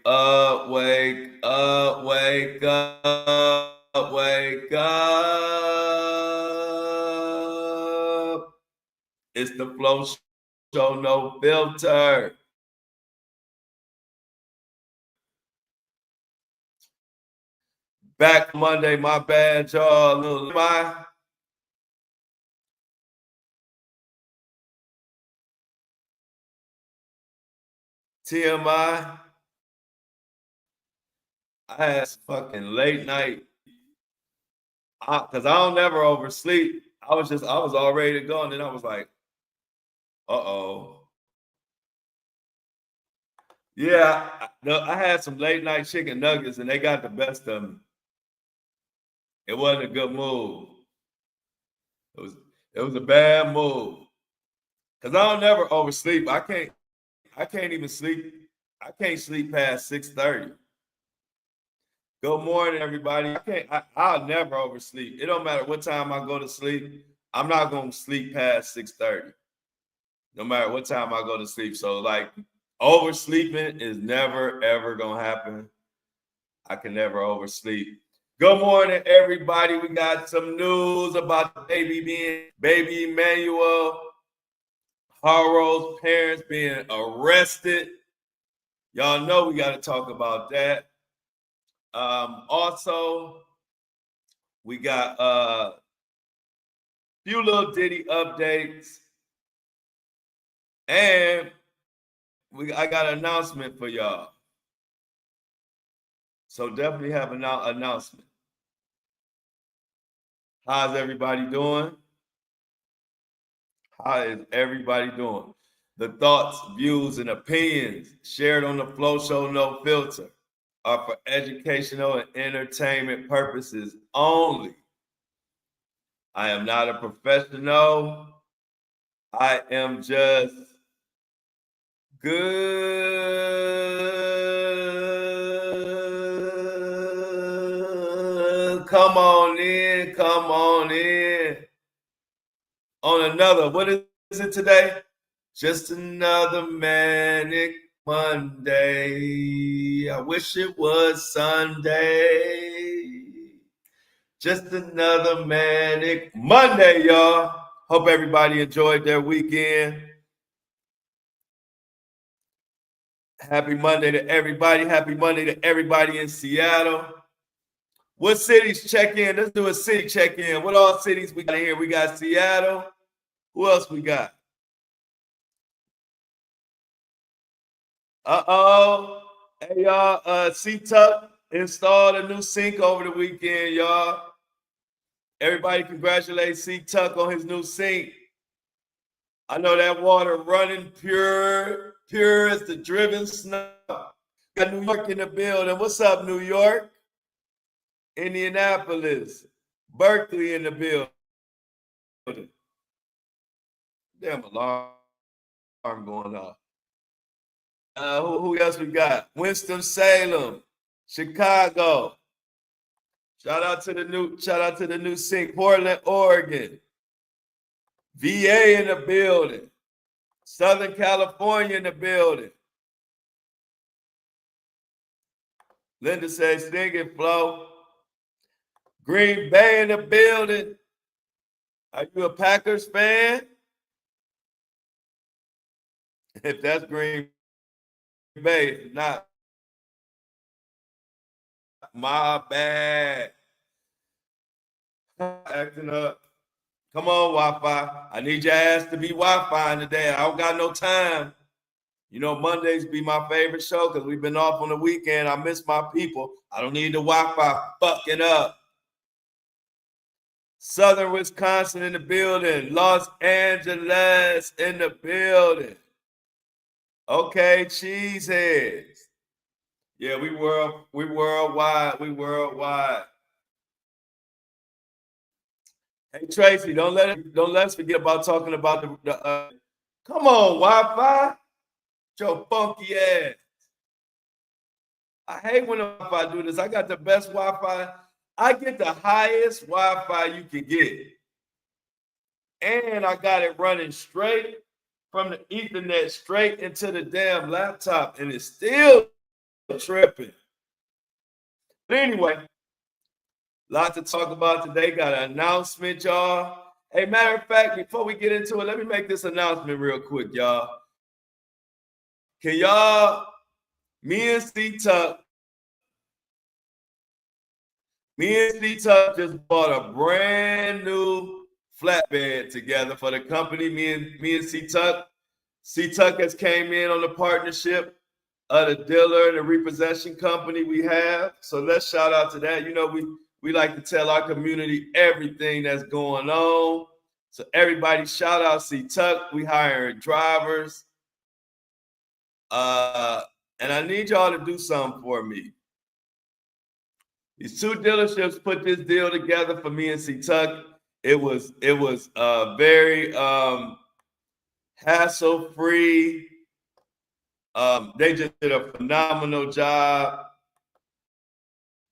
up, wake up, wake up, wake up. It's the Flow Show, no filter. Back Monday, my bad, y'all. Little TMI. I had fucking late night because I don't never oversleep. I was all ready to go, and then I was like, uh-oh. Yeah, I had some late night chicken nuggets, and they got the best of me. It wasn't a good move. It was it was a bad move. Cause I don't never oversleep. I can't even sleep. I can't sleep past 6:30. Good morning, everybody. I'll never oversleep. It don't matter what time I go to sleep. I'm not gonna sleep past 6:30. No matter what time I go to sleep. So like oversleeping is never ever gonna happen. I can never oversleep. Good morning, everybody. We got some news about baby Emmanuel Haro's parents being arrested. Y'all know we got to talk about that. Also, we got a few little Diddy updates, and I got an announcement for y'all. So definitely have an announcement. How's everybody doing? How is everybody doing? The thoughts, views, and opinions shared on the Flow Show No Filter are for educational and entertainment purposes only. I am not a professional. I am just good. Come on in, come on in. On another, what is it today? Just another manic Monday. I wish it was Sunday. Just another manic Monday, y'all. Hope everybody enjoyed their weekend. Happy Monday to everybody. Happy Monday to everybody in Seattle. What cities check in? Let's do a city check in. What all cities we got here? We got Seattle. Who else we got? Uh-oh. Hey, y'all, C-Tuck installed a new sink over the weekend, y'all. Everybody congratulate C-Tuck on his new sink. I know that water running pure as the driven snow. Got New York in the building. What's up, New York? Indianapolis. Berkeley in the building. Damn alarm going off. Who else we got? Winston-Salem, Chicago. Shout out to the new sink. Portland, Oregon. VA in the building. Southern California in the building. Linda says, sing it, Flo. Green Bay in the building. Are you a Packers fan? If that's Green Bay, if not, my bad. Acting up. Come on, Wi-Fi. I need your ass to be Wi-Fi today. I don't got no time. You know, Mondays be my favorite show because we've been off on the weekend. I miss my people. I don't need the Wi-Fi fucking up. Southern Wisconsin in the building. Los Angeles in the building. Okay, cheeseheads. Yeah, we worldwide. We worldwide. Hey Tracy, don't let us forget about talking about the come on, Wi-Fi. Your funky ass. I hate when the Wi-Fi do this. I got the best Wi-Fi. I get the highest Wi-Fi you can get. And I got it running straight from the Ethernet straight into the damn laptop. And it's still tripping. But anyway, lot to talk about today. Got an announcement, y'all. Hey, matter of fact, before we get into it, let me make this announcement real quick, y'all. Can y'all, me and C-Tuck just bought a brand new flatbed together for the company. Me and C-Tuck. C-Tuck has came in on the partnership of the dealer and the repossession company we have. So let's shout out to that. You know, we like to tell our community everything that's going on. So everybody shout out C-Tuck. We hiring drivers. And I need y'all to do something for me. These two dealerships put this deal together for me and C-Tuck. It was very hassle-free. They just did a phenomenal job.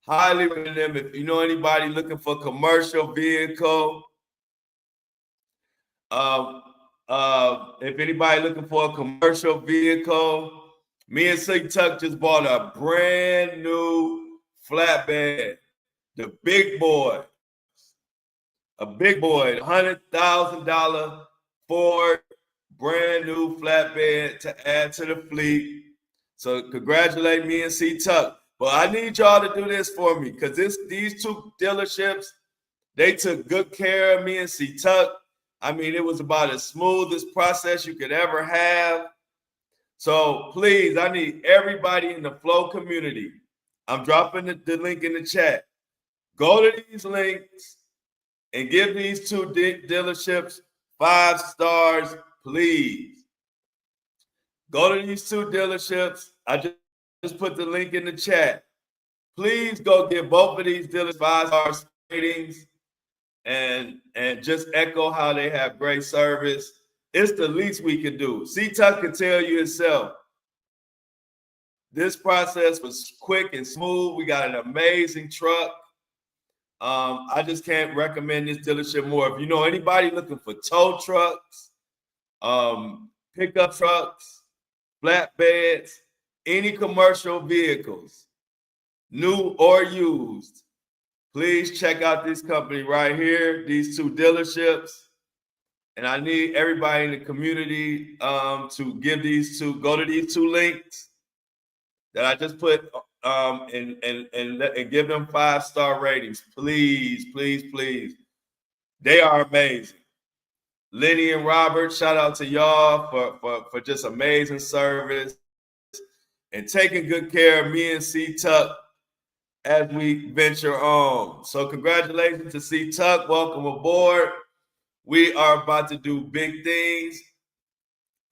Highly recommend them. If you know anybody looking for a commercial vehicle, if anybody looking for a commercial vehicle, me and C-Tuck just bought a brand new flatbed, the big boy, a big boy, $100,000 Ford brand new flatbed to add to the fleet. So congratulate me and C-Tuck. But I need y'all to do this for me because these two dealerships, they took good care of me and C-Tuck. I mean, it was about as smoothest process you could ever have. So please, I need everybody in the Flow community. I'm dropping the link in the chat. Go to these links and give these two dealerships 5 stars, please. Go to these two dealerships. I just put the link in the chat. Please go give both of these dealers 5 stars ratings and just echo how they have great service. It's the least we can do. C-Tuck can tell you itself. This process was quick and smooth. We got an amazing truck. I just can't recommend this dealership more. If you know anybody looking for tow trucks, pickup trucks, flatbeds, any commercial vehicles, new or used, please check out this company right here, these two dealerships. And I need everybody in the community to go to these two links that I just put and give them 5-star ratings. Please, please, please. They are amazing. Lenny and Robert, shout out to y'all for just amazing service and taking good care of me and C-Tuck as we venture on. So congratulations to C-Tuck. Welcome aboard. We are about to do big things,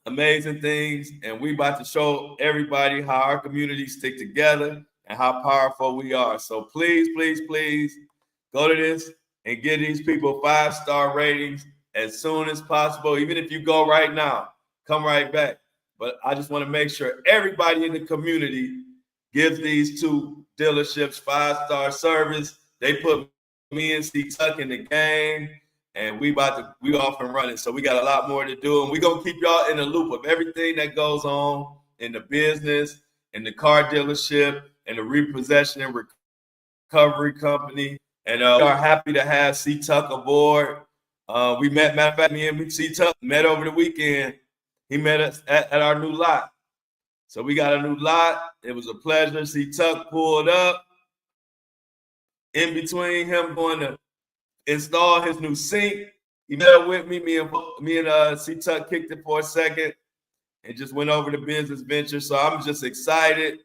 amazing things, and we about to show everybody how our communities stick together and how powerful we are. So please, please, please go to this and give these people 5-star ratings as soon as possible. Even if you go right now, come right back. But I just want to make sure everybody in the community gives these two dealerships 5-star service. They put me and C-Tuck in the game, and we off and running. So we got a lot more to do, and we're gonna keep y'all in the loop of everything that goes on in the business, in the car dealership, and the repossession and recovery company. And we are happy to have C-Tuck aboard. Matter of fact, me and C-Tuck met over the weekend. He met us at our new lot. So we got a new lot. It was a pleasure. C-Tuck pulled up. In between him going to install his new sink, he met up with me. Me and C-Tuck kicked it for a second and just went over the business venture. So I'm just excited.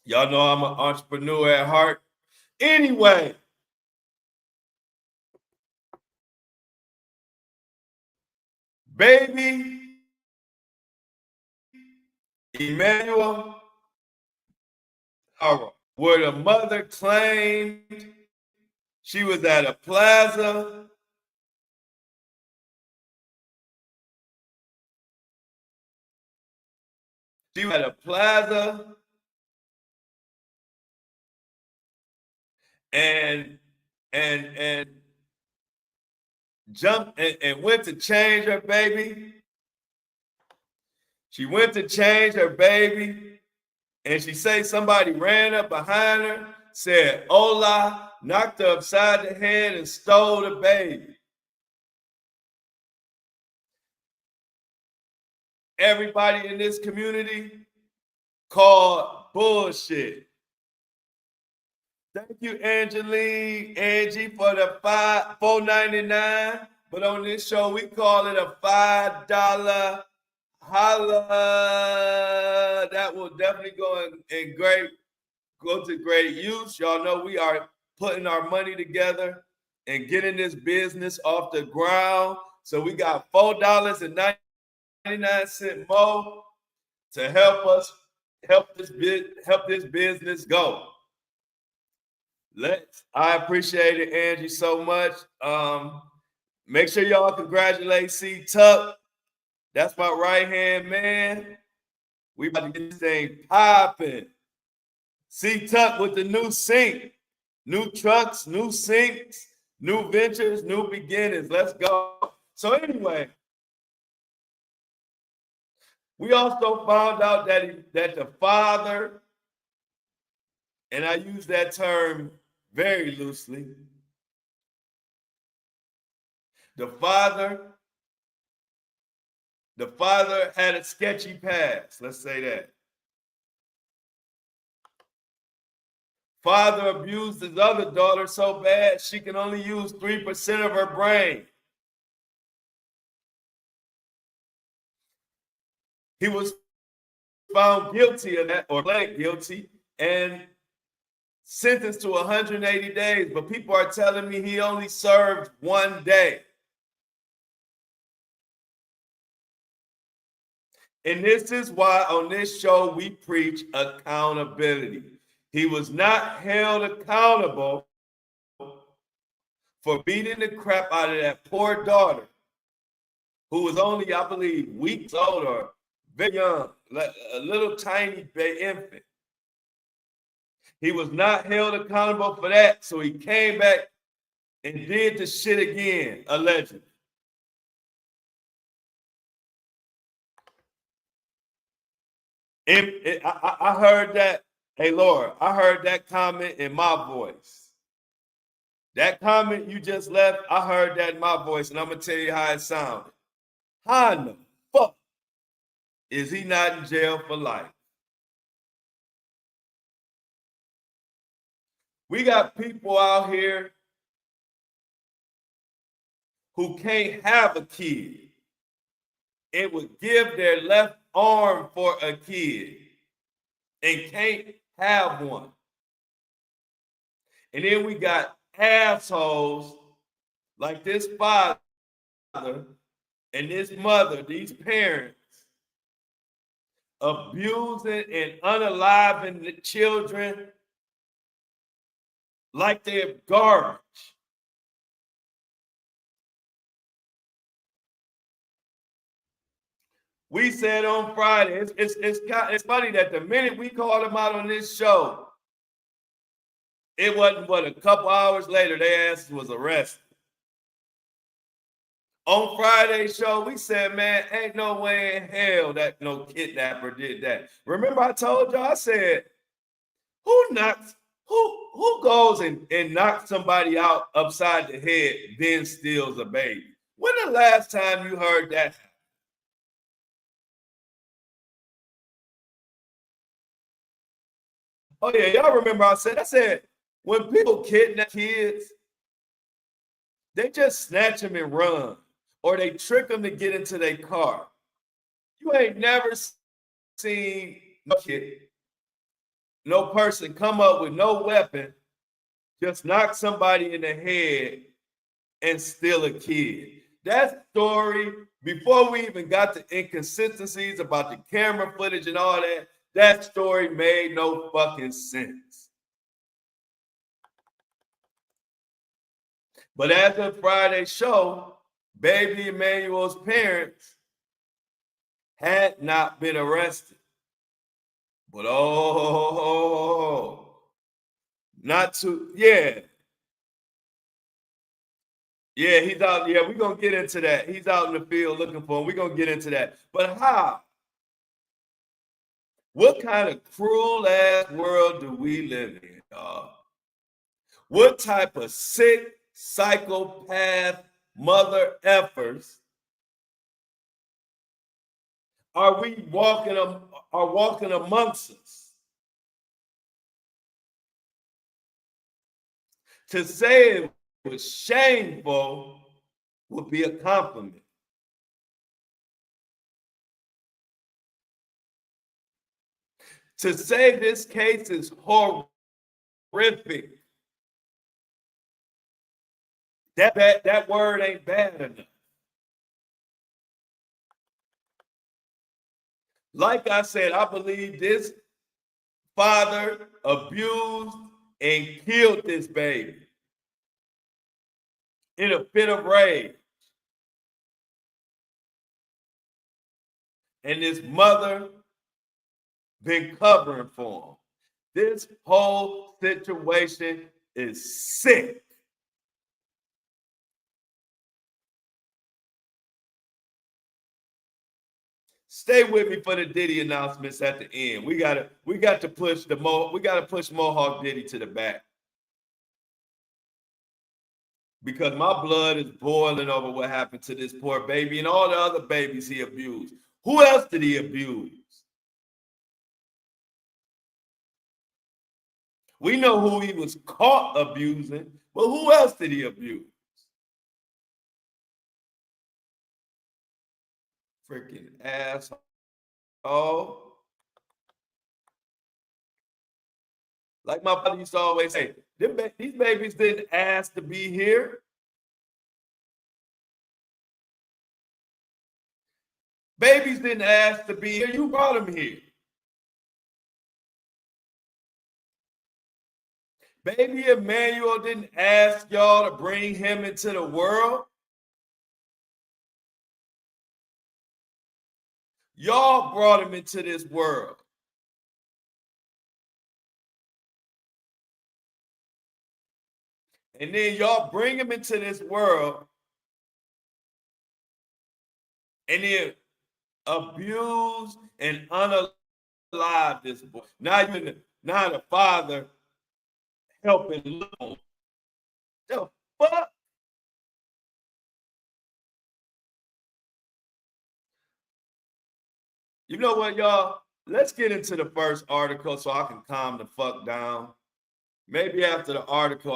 Y'all know I'm an entrepreneur at heart. Anyway, baby Emmanuel Haro, where the mother claimed she was at a plaza. She was at a plaza and jumped and went to change her baby. She went to change her baby, and she say somebody ran up behind her, said hola, knocked her upside the head, and stole the baby. Everybody in this community called bullshit. Thank you, Angie, for the $4.99. But on this show, we call it a $5 holla. That will definitely go to great use. Y'all know we are putting our money together and getting this business off the ground. So we got $4.99 more to help this business go. I appreciate it, Angie, so much. Make sure y'all congratulate C Tuck. That's my right hand man. We about to get this thing popping. C Tuck with the new sink, new trucks, new sinks, new ventures, new beginnings. Let's go. So anyway, we also found out that the father, and I use that term very loosely, the father had a sketchy past. Let's say that. Father abused his other daughter so bad she can only use 3% of her brain. He was found guilty of that, or pled guilty, and sentenced to 180 days. But people are telling me he only served 1 day. And this is why on this show we preach accountability. He was not held accountable for beating the crap out of that poor daughter, who was only, I believe, weeks old or very young, a little tiny infant. He was not held accountable for that, so he came back and did the shit again, allegedly. I heard that. Hey, Laura, I heard that comment in my voice. That comment you just left, I heard that in my voice, and I'm going to tell you how it sounded. How in the fuck is he not in jail for life? We got people out here who can't have a kid. It would give their left arm for a kid and can't have one. And then we got assholes like this father and this mother, these parents, abusing and unaliving the children like they're garbage. We said on Friday, it's funny that the minute we called them out on this show, it wasn't but a couple hours later their ass was arrested. On Friday's show, we said, man, ain't no way in hell that no kidnapper did that. Remember I told y'all, I said, who goes and knocks somebody out upside the head, then steals a baby? When the last time you heard that? Oh yeah, y'all remember I said, when people kidnap kids, they just snatch them and run, or they trick them to get into their car. You ain't never seen no kid, no person come up with no weapon, just knock somebody in the head and steal a kid. That story, before we even got the inconsistencies about the camera footage and all that, that story made no fucking sense. But after Friday's show, baby Emmanuel's parents had not been arrested. But not to, yeah. Yeah, he's out. Yeah, we're going to get into that. He's out in the field looking for him. We're going to get into that. But how? What kind of cruel ass world do we live in, dog? What type of sick psychopath mother effers are we walking amongst us? To say it was shameful would be a compliment. To say this case is horrific, that word ain't bad enough. Like I said, I believe this father abused and killed this baby in a fit of rage. And this mother been covering for him. This whole situation is sick. Stay with me for the Diddy announcements at the end. We got to push Mohawk Diddy to the back. Because my blood is boiling over what happened to this poor baby and all the other babies he abused. Who else did he abuse? We know who he was caught abusing, but who else did he abuse? Freaking asshole. Like my father used to always say, these babies didn't ask to be here. Babies didn't ask to be here. You brought them here. Baby Emmanuel didn't ask y'all to bring him into the world. Y'all brought him into this world. And then y'all bring him into this world and then abuse and unalive this boy. Now the father helping little. The fuck? You know what, y'all? Let's get into the first article so I can calm the fuck down. Maybe after the article,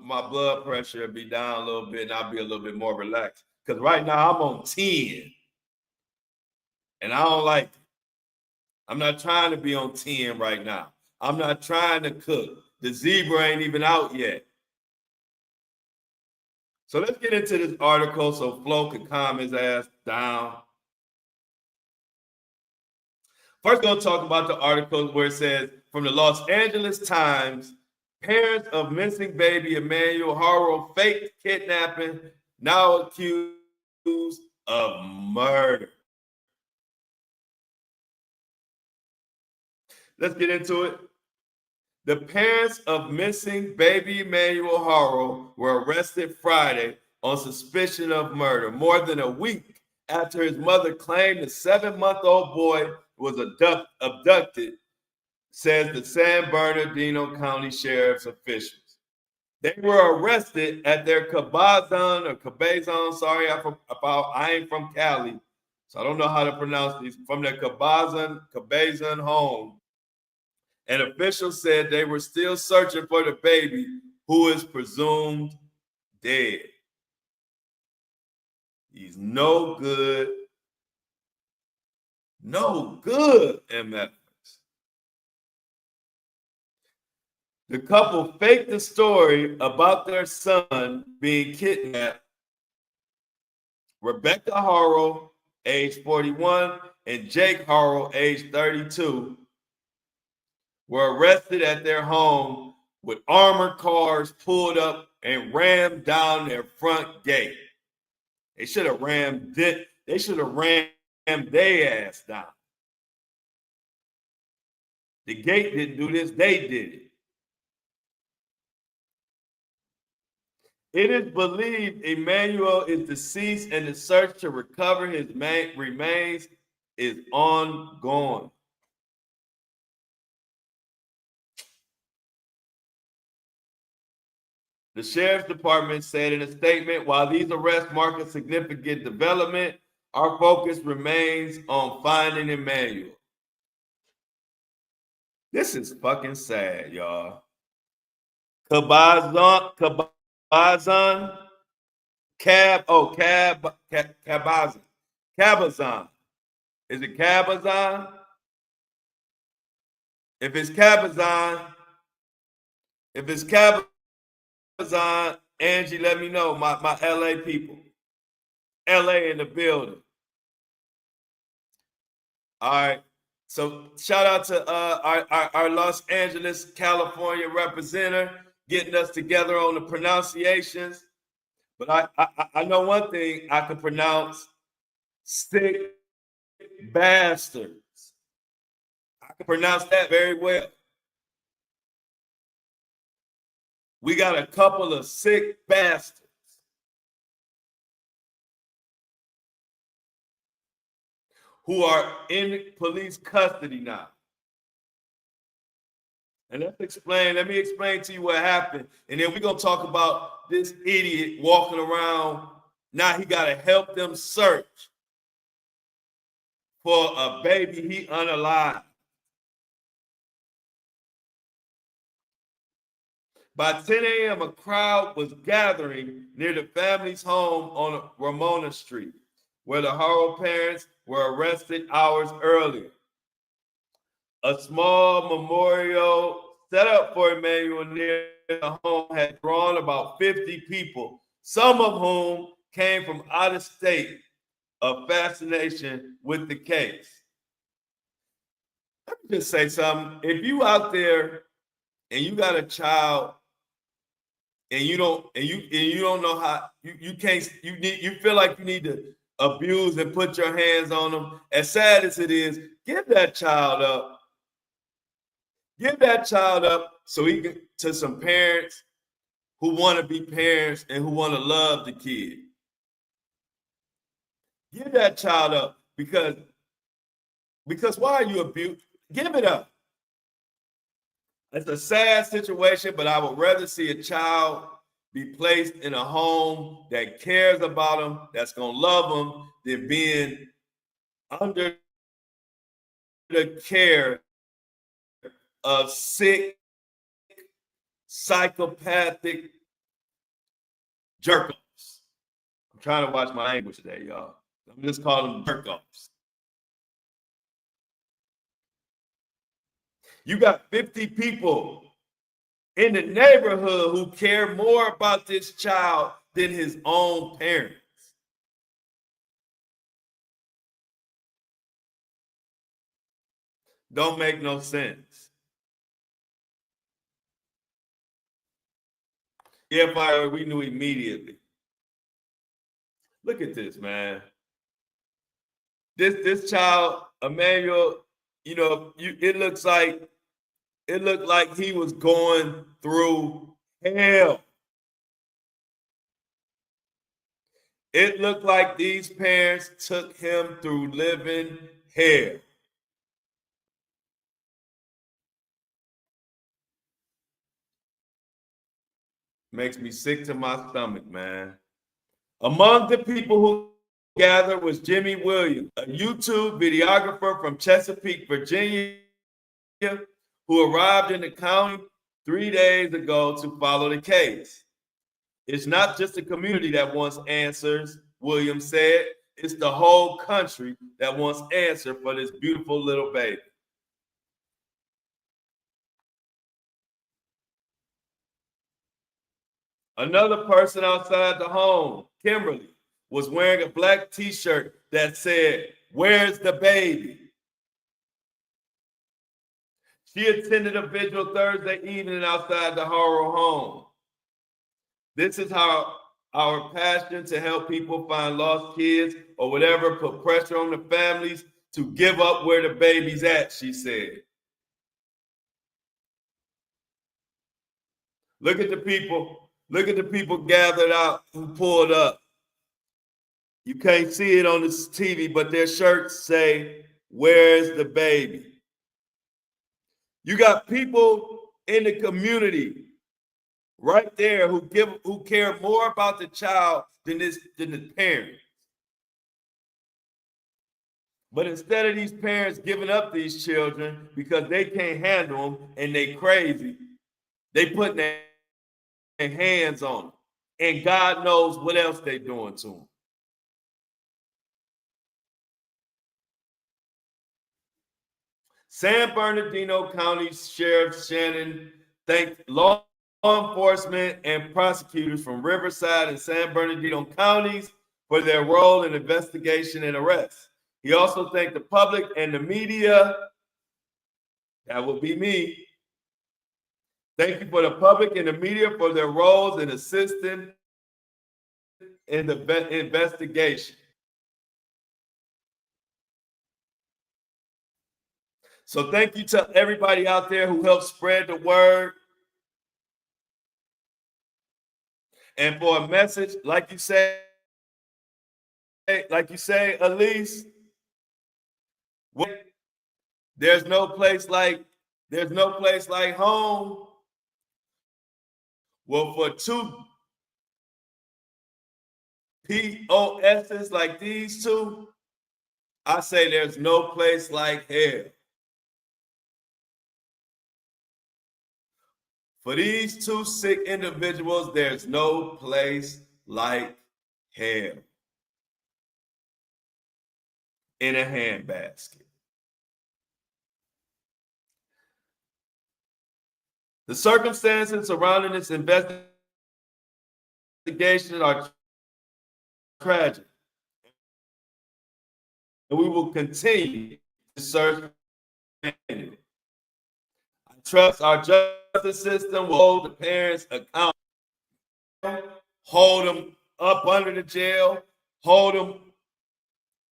my blood pressure will be down a little bit and I'll be a little bit more relaxed. Because right now I'm on 10. And I don't like it. I'm not trying to be on 10 right now. I'm not trying to cook. The zebra ain't even out yet. So let's get into this article so Flo can calm his ass down. First, we're going to talk about the article where it says, from the Los Angeles Times, parents of missing baby Emmanuel Haro faked kidnapping, now accused of murder. Let's get into it. The parents of missing baby Emmanuel Haro were arrested Friday on suspicion of murder, more than a week after his mother claimed the 7-month-old boy was abducted, says the San Bernardino County Sheriff's officials. They were arrested at their cabazon, sorry, I ain't from Cali, so I don't know how to pronounce these, from their cabazon home. And officials said they were still searching for the baby, who is presumed dead. He's no good. No good, MFers. The couple faked the story about their son being kidnapped. Rebecca Haro, age 41, and Jake Haro, age 32, were arrested at their home with armored cars pulled up and rammed down their front gate. They should have rammed their ass down. The gate didn't do this, they did it. It is believed Emmanuel is deceased and the search to recover his remains is ongoing. The sheriff's department said in a statement, while these arrests mark a significant development, our focus remains on finding Emmanuel. This is fucking sad, y'all. Cabazon, Cabazon. Is it Cabazon? If it's Cabazon, Angie, let me know. My LA people. LA in the building. All right. So shout out to our Los Angeles, California representative getting us together on the pronunciations. But I know one thing I can pronounce: sick bastards. I can pronounce that very well. We got a couple of sick bastards who are in police custody now. And let me explain to you what happened. And then we're going to talk about this idiot walking around. Now he got to help them search for a baby he unalive. By 10 a.m., a crowd was gathering near the family's home on Ramona Street, where the Haro parents were arrested hours earlier. A small memorial set up for Emmanuel near the home had drawn about 50 people, some of whom came from out of state, of fascination with the case. Let me just say something. If you out there and you got a child and you don't know how you feel like you need to abuse and put your hands on them, as sad as it is, give that child up. Give that child up so he can to some parents who want to be parents and who want to love the kid. Give that child up because why are you abused? Give it up. It's a sad situation, but I would rather see a child be placed in a home that cares about them, that's going to love them, than being under the care of sick, psychopathic jerk-offs. I'm trying to watch my language today, y'all. I'm just calling them jerk-offs. You got 50 people in the neighborhood who care more about this child than his own parents. Don't make no sense. Yeah, fire, we knew immediately. Look at this, man. This child, Emmanuel, it looked like he was going through hell. It looked like these parents took him through living hell. Makes me sick to my stomach, man. Among the people who gathered was Jimmy Williams, a YouTube videographer from Chesapeake, Virginia, who arrived in the county 3 days ago to follow the case. It's not just the community that wants answers, Williams said. It's the whole country that wants answers for this beautiful little baby. Another person outside the home, Kimberly, was wearing a black t-shirt that said, "Where's the baby?" She attended a vigil Thursday evening outside the Haro home. This is how our passion to help people find lost kids or whatever put pressure on the families to give up where the baby's at, she said. Look at the people gathered out who pulled up. You can't see it on this TV, but their shirts say, "Where's the baby?" You got people in the community right there who care more about the child than the parent. But instead of these parents giving up these children because they can't handle them and they crazy, they putting their hands on them. And God knows what else they doing to them. San Bernardino County Sheriff Shannon thanked law enforcement and prosecutors from Riverside and San Bernardino counties for their role in investigation and arrest. He also thanked the public and the media. That would be me. Thank you for the public and the media for their roles in assisting in the investigation. So thank you to everybody out there who helped spread the word. And for a message, like you say, Elise, there's no place like home. Well, for two POSs like these two, I say there's no place like hell. For these two sick individuals, there's no place like hell. In a handbasket. The circumstances surrounding this investigation are tragic. And we will continue to search. I trust our justice system will hold the parents accountable, hold them up under the jail, hold them.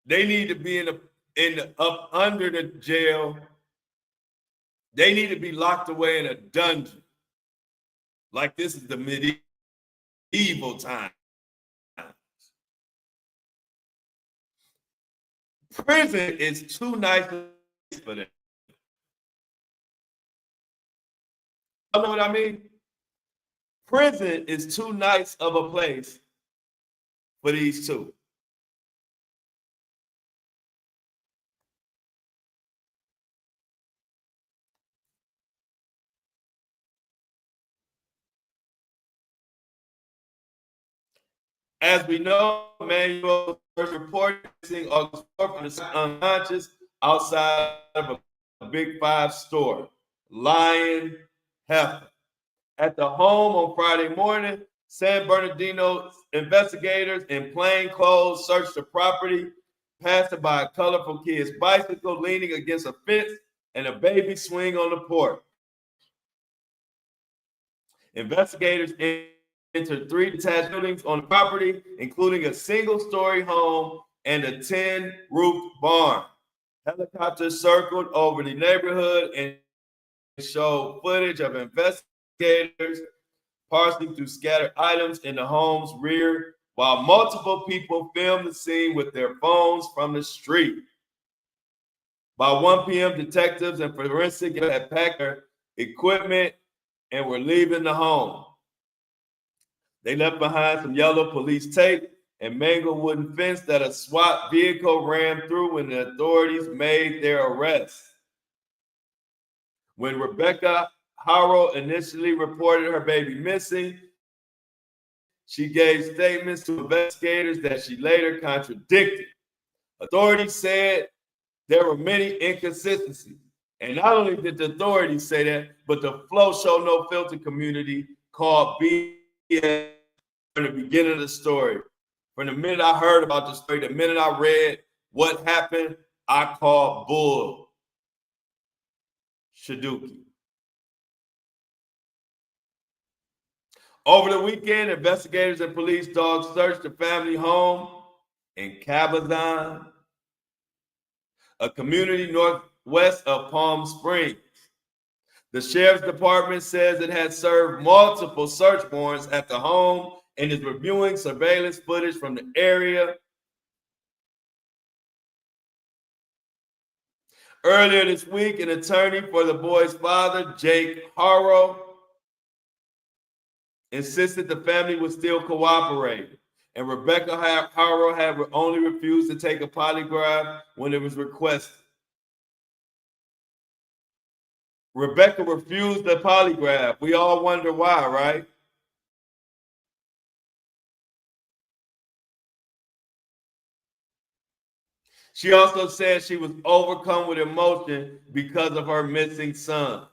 They need to be in the up under the jail. They need to be locked away in a dungeon, like this is the medieval time. Prison is too nice for them. You know what I mean? Prison is too nice of a place for these two. As we know, Emmanuel first reported seeing August 4th unconscious outside of a Big Five store, Lion Heifer. At the home on Friday morning, San Bernardino investigators in plain clothes searched the property, passing by a colorful kid's bicycle leaning against a fence and a baby swing on the porch. Investigators entered 3 detached buildings on the property, including a single-story home and a tin-roofed barn. Helicopters circled over the neighborhood and showed footage of investigators parsing through scattered items in the home's rear, while multiple people filmed the scene with their phones from the street. By 1 p.m., detectives and forensic had packed their equipment and were leaving the home. They left behind some yellow police tape and mangled wooden fence that a SWAT vehicle ran through when the authorities made their arrest. When Rebecca Haro initially reported her baby missing, she gave statements to investigators that she later contradicted. Authorities said there were many inconsistencies. And not only did the authorities say that, but the Flow Show No Filter community called BS from the beginning of the story. From the minute I heard about the story, the minute I read what happened, I called bull. Shaduki. Over the weekend, investigators and police dogs searched the family home in Cabazon, a community northwest of Palm Springs. The sheriff's department says it had served multiple search warrants at the home and is reviewing surveillance footage from the area. Earlier this week, an attorney for the boy's father, Jake Haro, insisted the family would still cooperate. And Rebecca Haro had only refused to take a polygraph when it was requested. Rebecca refused the polygraph. We all wonder why, right? She also said she was overcome with emotion because of her missing son.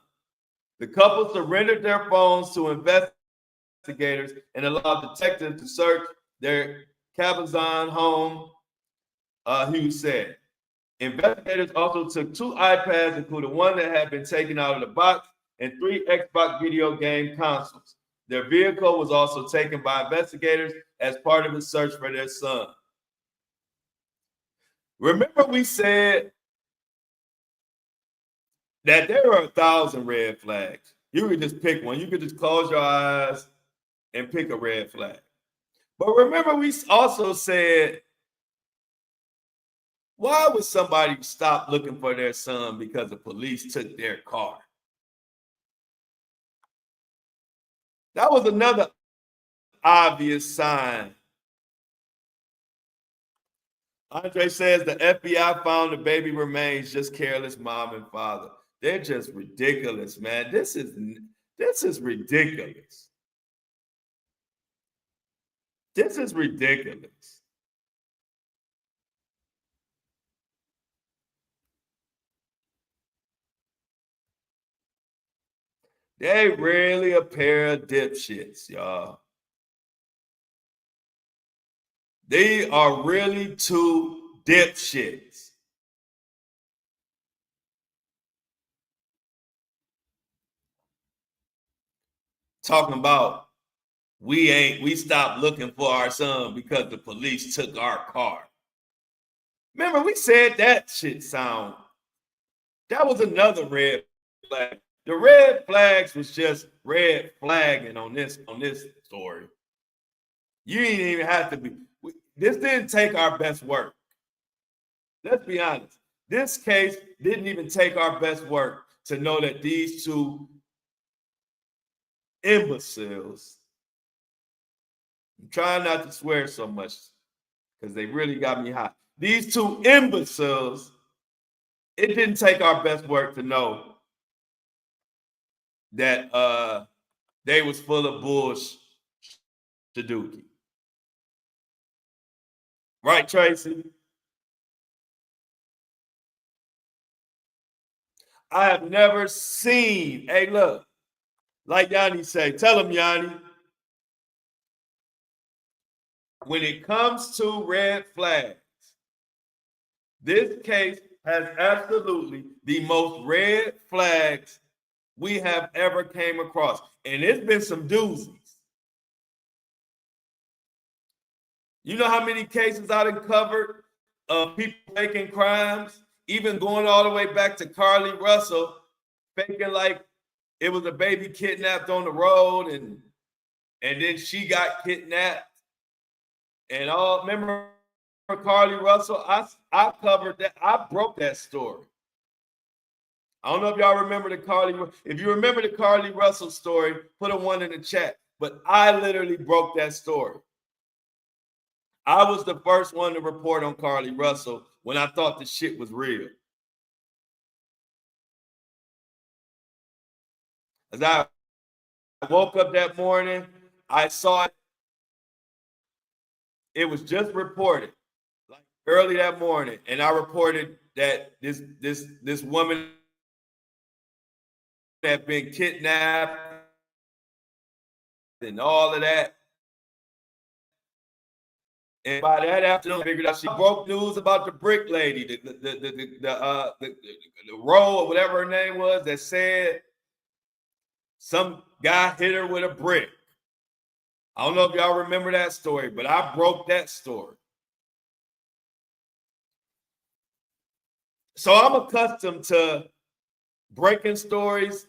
The couple surrendered their phones to investigators and allowed detectives to search their Cabazon home, Hughes said. Investigators also took 2 iPads, including one that had been taken out of the box, and 3 Xbox video game consoles. Their vehicle was also taken by investigators as part of the search for their son. Remember, we said that there are 1,000 red flags. You could just pick one. You could just close your eyes and pick a red flag. But remember, we also said, why would somebody stop looking for their son because the police took their car? That was another obvious sign. Andre says the FBI found the baby remains, just careless mom and father. They're just ridiculous, man. This is ridiculous. This is ridiculous. They really a pair of dipshits, y'all. They are really two dipshits. Talking about we stopped looking for our son because the police took our car. Remember, we said that shit sound. That was another red flag. The red flags was just red flagging on this story. You didn't even have to be. This didn't take our best work. Let's be honest. This case didn't even take our best work to know that these two imbeciles. I'm trying not to swear so much because they really got me hot. These two imbeciles, it didn't take our best work to know that they was full of bullshit. Dookie. Right, Tracy? I have never seen, hey, look, like Yanni say, tell him, Yanni, when it comes to red flags, this case has absolutely the most red flags we have ever came across. And it's been some doozies. You know how many cases I've uncovered of people faking crimes, even going all the way back to Carly Russell, faking like it was a baby kidnapped on the road, and then she got kidnapped. And all, remember Carly Russell? I covered that. I broke that story. I don't know if y'all remember the Carly. If you remember the Carly Russell story, put a 1 in the chat. But I literally broke that story. I was the first one to report on Carly Russell when I thought the shit was real. As I woke up that morning, I saw it. It was just reported like early that morning, and I reported that this woman had been kidnapped and all of that. And by that afternoon, I figured out she broke news about the brick lady, the row or whatever her name was, that said some guy hit her with a brick. I don't know if y'all remember that story, but I broke that story. So I'm accustomed to breaking stories,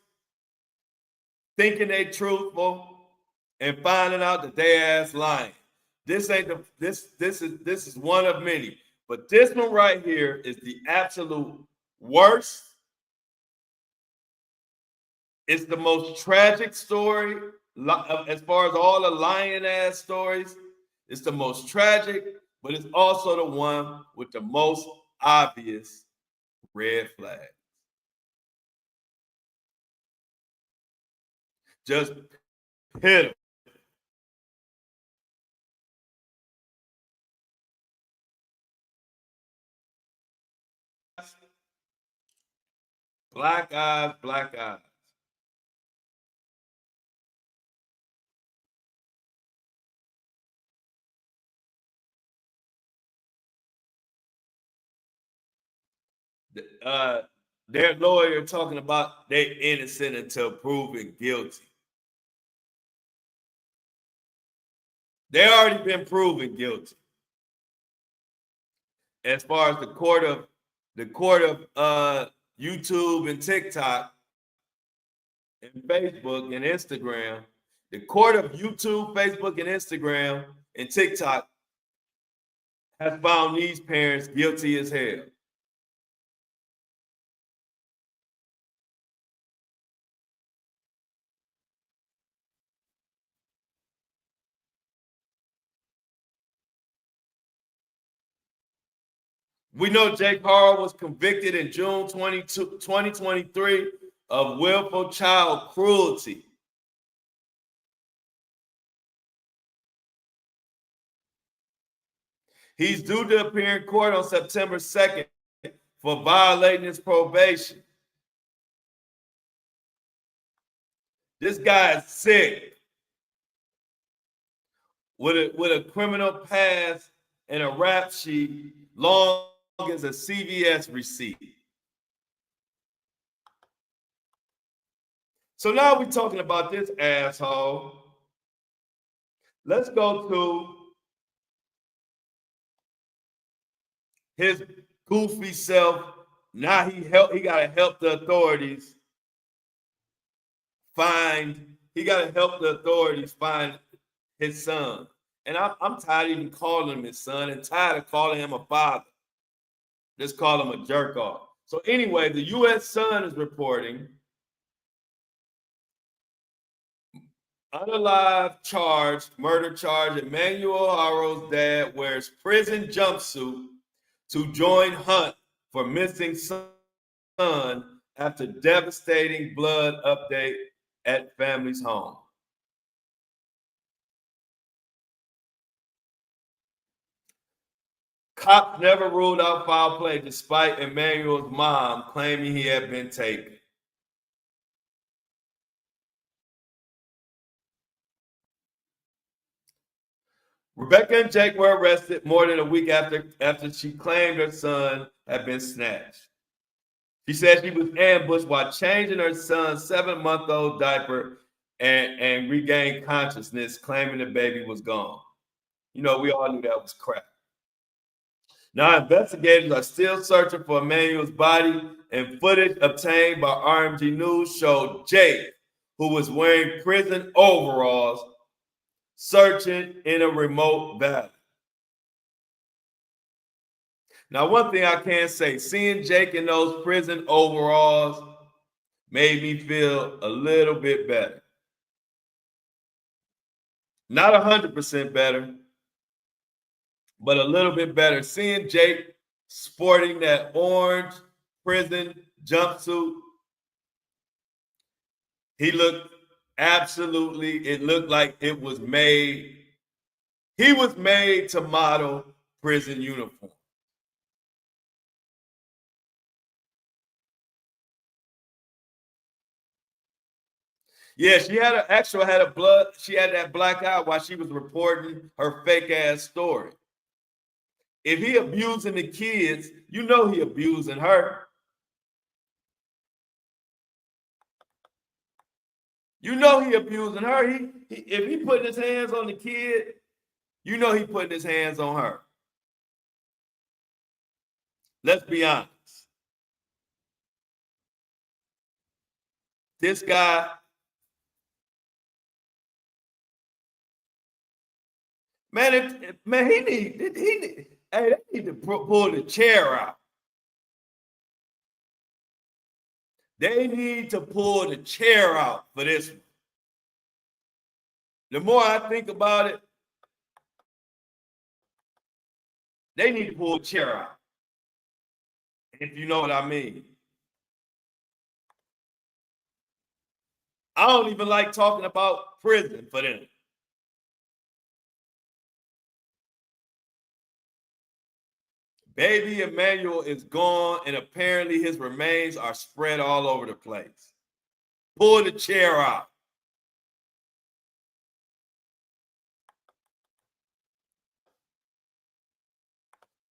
thinking they truthful, and finding out that they ass lying. This ain't this is one of many, but this one right here is the absolute worst. It's the most tragic story as far as all the lion ass stories, it's the most tragic, but it's also the one with the most obvious red flag. Just hit him. Black eyes, black eyes. Uh, their lawyer talking about they innocent until proven guilty. They already been proven guilty. As far as the court of YouTube and TikTok and Facebook and Instagram, the court of YouTube, Facebook, and Instagram and TikTok has found these parents guilty as hell. We know Jake Haro was convicted in June 2023 of willful child cruelty. He's due to appear in court on September 2nd for violating his probation. This guy is sick with a criminal past and a rap sheet long as a CVS receipt. So now we're talking about this asshole. Let's go to his goofy self. Now he gotta help the authorities find. He gotta help the authorities find his son. And I'm tired of even calling him his son and tired of calling him a father. Just call him a jerk off. So anyway, the U.S. Sun is reporting unalive murder charge. Emmanuel Haro's dad wears prison jumpsuit to join hunt for missing son after devastating blood update at family's home. Cops never ruled out foul play despite Emmanuel's mom claiming he had been taken. Rebecca and Jake were arrested more than a week after she claimed her son had been snatched. She said she was ambushed while changing her son's 7-month-old diaper and regained consciousness, claiming the baby was gone. You know, we all knew that was crap. Now, investigators are still searching for Emmanuel's body, and footage obtained by RMG News showed Jake, who was wearing prison overalls, searching in a remote valley. Now, one thing I can say, seeing Jake in those prison overalls made me feel a little bit better. Not 100% better, but a little bit better. Seeing Jake sporting that orange prison jumpsuit, he looked it looked like it was made. He was made to model prison uniform. Yeah, she had she had that black eye while she was reporting her fake ass story. If he abusing the kids, you know he abusing her. You know he abusing her. If he putting his hands on the kid, you know he putting his hands on her. Let's be honest. This guy, man, he need, hey, they need to pull the chair out. They need to pull the chair out for this one. The more I think about it, they need to pull a chair out, if you know what I mean. I don't even like talking about prison for them. Baby Emmanuel is gone, and apparently his remains are spread all over the place. Pull the chair out.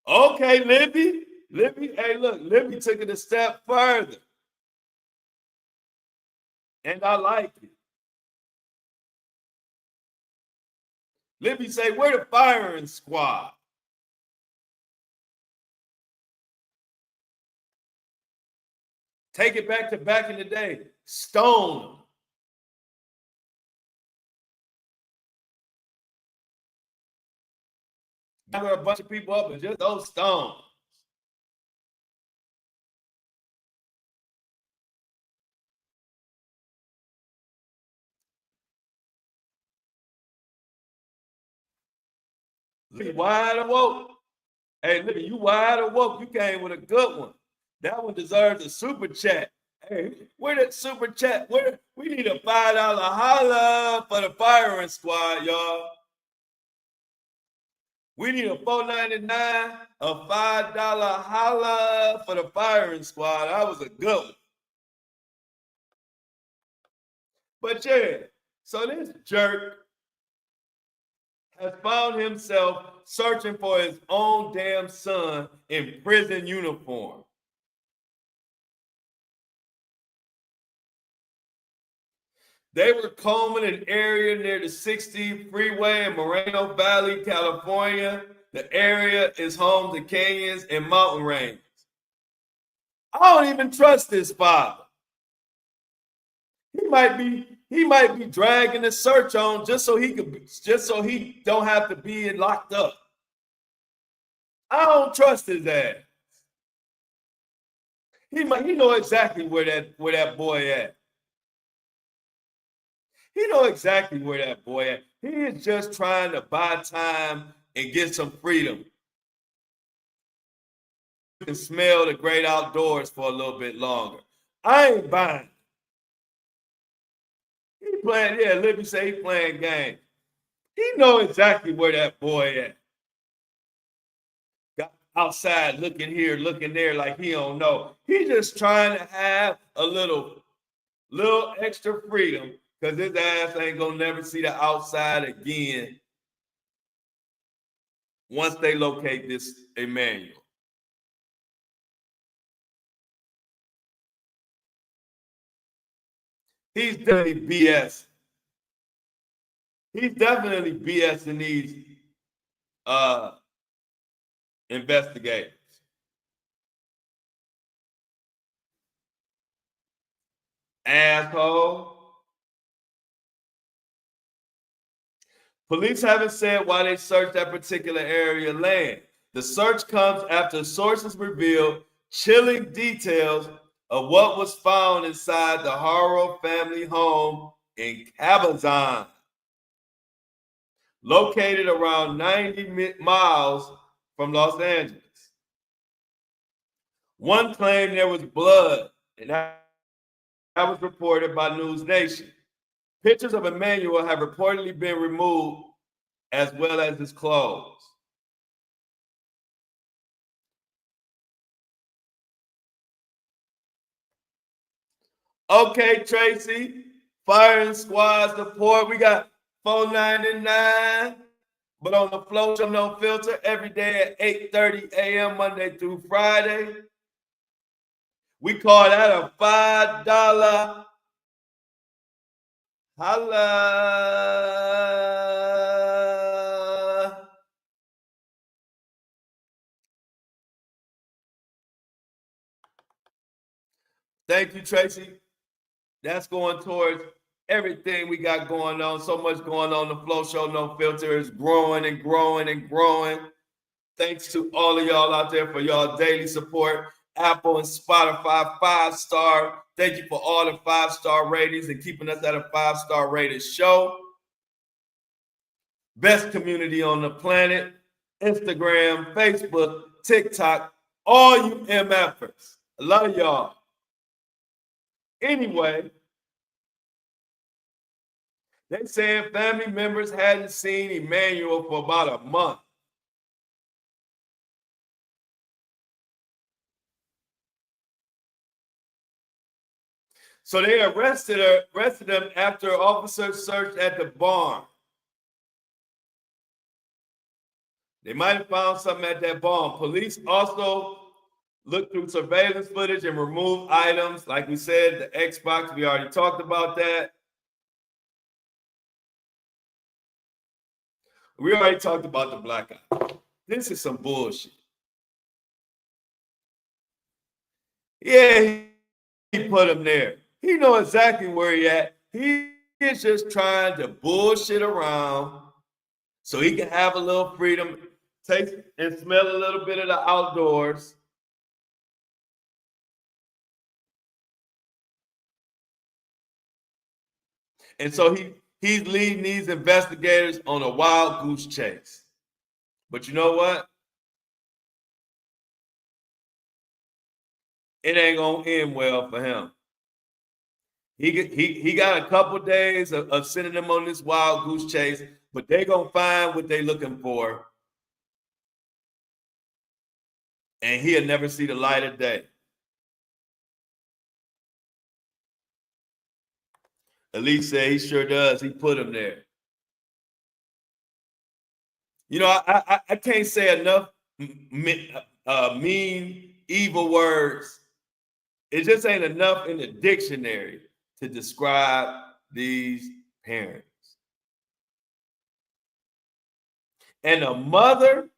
Okay, Libby. Libby, hey, look, Libby took it a step further. And I like it. Libby say, where the firing squad? Take it back in the day. Stone them. Gather a bunch of people up and just those stones. Libby wide awoke. Hey, Libby, you wide awoke. You came with a good one. That one deserves a super chat. Hey, where that super chat? Where we need a $5 holla for the firing squad, y'all. We need a $4.99, a $5 holla for the firing squad. That was a good one. But yeah, so this jerk has found himself searching for his own damn son in prison uniform. They were combing an area near the 60 freeway in Moreno Valley, California. The area is home to canyons and mountain ranges. I don't even trust this father. He might be dragging the search on just so he don't have to be locked up. I don't trust his ass. He know exactly where that boy at. He know exactly where that boy at. He is just trying to buy time and get some freedom. You can smell the great outdoors for a little bit longer. I ain't buying. He playing, yeah, Libby say he playing games. He know exactly where that boy at. Got outside looking here, looking there like he don't know. He just trying to have a little extra freedom because his ass ain't gonna never see the outside again once they locate this Emmanuel. He's definitely BS. He's definitely BSing these investigators. Asshole. Police haven't said why they searched that particular area of land. The search comes after sources revealed chilling details of what was found inside the Haro family home in Cabazon, located around 90 miles from Los Angeles. One claimed there was blood, and that was reported by News Nation. Pictures of Emmanuel have reportedly been removed, as well as his clothes. Okay, Tracy, firing squad support. We got $4.99, but on the Flow Show No Filter every day at 8:30 a.m. Monday through Friday. We call that a $5 holla. Thank you, Tracy. That's going towards everything we got going on. So much going on. The Flow Show No Filter is growing and growing and growing. Thanks to all of y'all out there for y'all daily support. Apple and Spotify 5-star. Thank you for all the 5-star ratings and keeping us at a 5-star rated show. best community on the planet, Instagram, Facebook, TikTok, all you MFers. I love y'all. Anyway, they said family members hadn't seen Emmanuel for about a month. So they arrested him after officers searched at the barn. They might have found something at that barn. Police also looked through surveillance footage and removed items. Like we said, the Xbox, we already talked about that. We already talked about the blackout. This is some bullshit. Yeah, he put him there. He know exactly where he at. He is just trying to bullshit around so he can have a little freedom, taste and smell a little bit of the outdoors. And so he's leading these investigators on a wild goose chase. But you know what? It ain't gonna end well for him. He got a couple days of sending them on this wild goose chase, but they gonna find what they looking for, and he'll never see the light of day. Elise said he sure does. He put him there. You know, I can't say enough mean, evil words. It just ain't enough in the dictionary to describe these parents. And a mother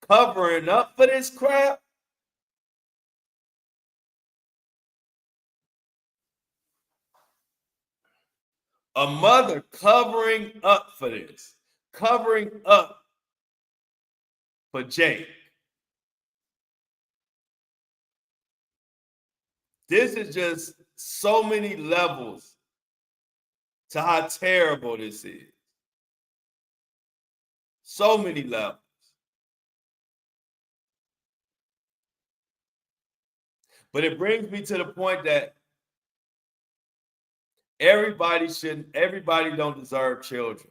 covering up for this crap. A mother covering up for this, covering up for Jake. This is just so many levels to how terrible this is. So many levels. But it brings me to the point that everybody don't deserve children.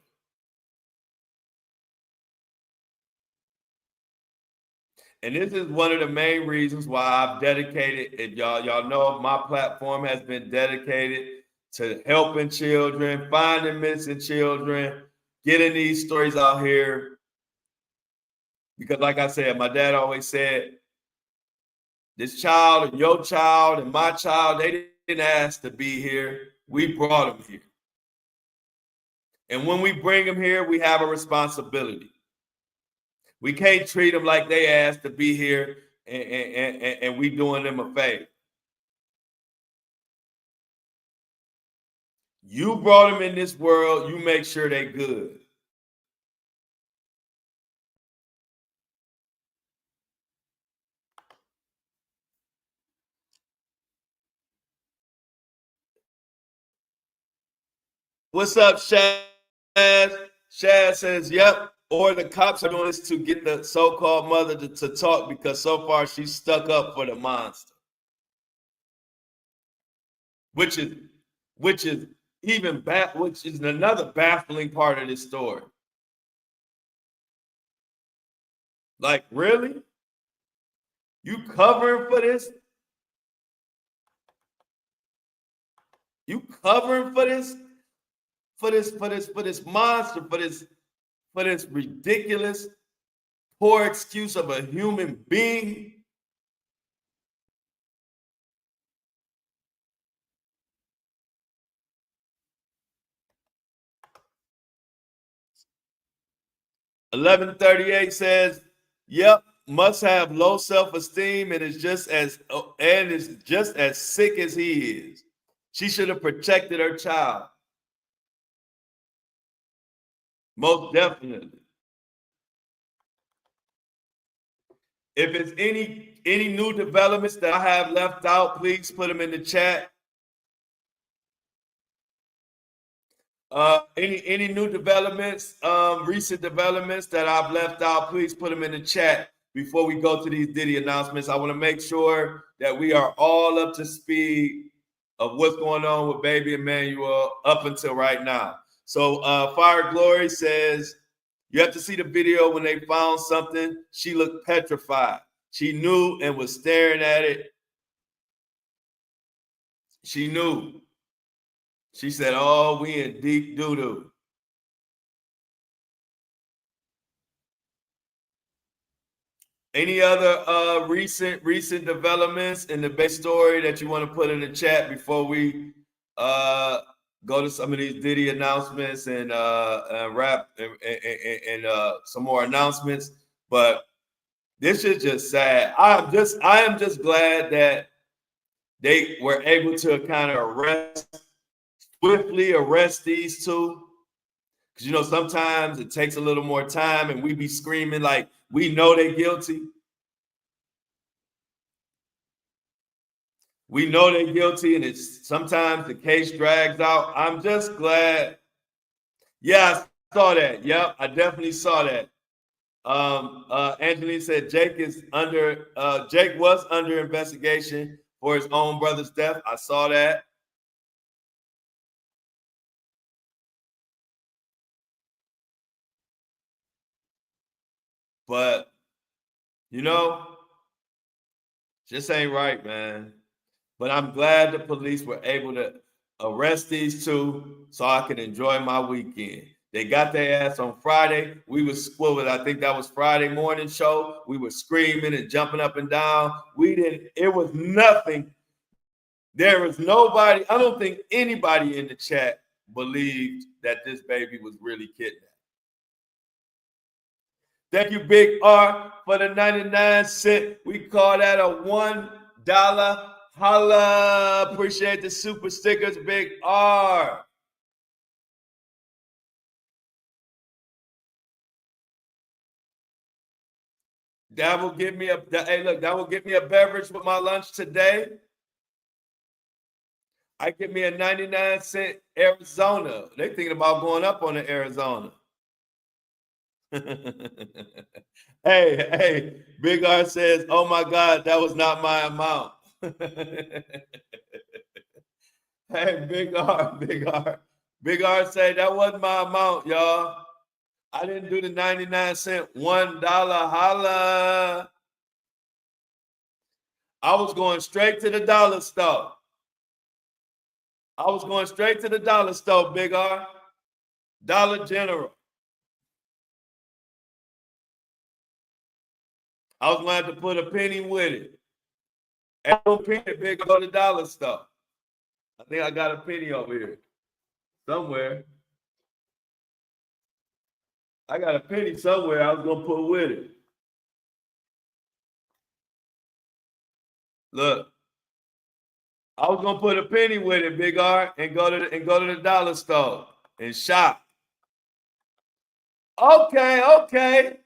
And this is one of the main reasons why I've dedicated, and y'all know my platform has been dedicated to helping children, finding missing children, getting these stories out here. Because like I said, my dad always said, this child and your child and my child, they didn't ask to be here. We brought them here. And when we bring them here, we have a responsibility. We can't treat them like they asked to be here and we doing them a favor. You brought them in this world, you make sure they good. What's up, Shaz? Shaz says, yep. Or the cops are doing this to get the so-called mother to talk because so far she's stuck up for the monster. Which is even which is another baffling part of this story. Like, really? You covering for this? You covering for this? For this monster, for this ridiculous, poor excuse of a human being? (1138) says, yep, must have low self-esteem and is just as sick as he is. She should have protected her child. Most definitely. If it's any new developments that I have left out, please put them in the chat. Any new developments, recent developments that I've left out, please put them in the chat before we go to these Diddy announcements. I want to make sure that we are all up to speed of what's going on with baby Emmanuel up until right now. So Fire Glory says, you have to see the video when they found something. She looked petrified. She knew and was staring at it. She knew. She said, oh, we in deep doo-doo. Any other recent developments in the base story that you want to put in the chat before we go to some of these Diddy announcements and wrap and some more announcements? But this is just sad. I am just glad that they were able to kind of swiftly arrest these two. Because, you know, sometimes it takes a little more time and we be screaming like we know they're guilty. We know they're guilty, and it's sometimes the case drags out. I'm just glad. Yeah, I saw that. Yep, I definitely saw that. Angeline said Jake was under investigation for his own brother's death. I saw that. But, you know, just ain't right, man. But I'm glad the police were able to arrest these two so I can enjoy my weekend. They got their ass on Friday. I think that was Friday morning show. We were screaming and jumping up and down. It was nothing. There was nobody, I don't think anybody in the chat believed that this baby was really kidnapped. Thank you, Big R, for the 99 cents. We call that a $1 holla. Appreciate the super stickers, Big R. That will give me a beverage with my lunch today. I get me a 99 cent Arizona. They thinking about going up on the Arizona. Hey, Big R says, oh my God, that was not my amount. Hey, Big R. Big R say that wasn't my amount, y'all. I didn't do the 99 cent $1 holla. I was going straight to the dollar store. Big R. Dollar General. I was going to have to put a penny with it. And no penny, Big R, the dollar store. I think I got a penny over here somewhere. I got a penny somewhere I was going to put with it. Look, I was going to put a penny with it, Big R, and go to the dollar store and shop. Okay.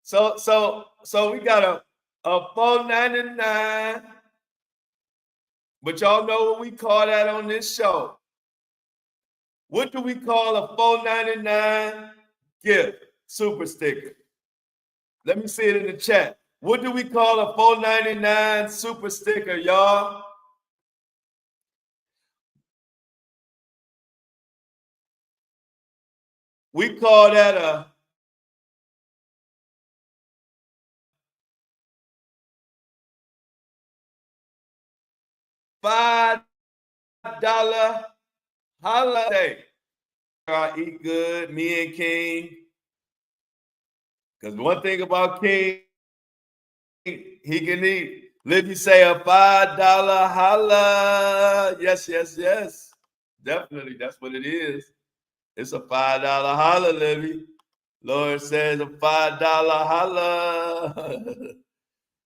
So we got a $4.99. But y'all know what we call that on this show. What do we call a $4.99 gift? Super sticker. Let me see it in the chat. What do we call a $4.99 super sticker, y'all? We call that a $5 holiday. I eat good, me and King. Because one thing about King, he can eat. Libby say a $5 holla. Yes. Definitely, that's what it is. It's a $5 holla, Libby. Lord says a $5 holla.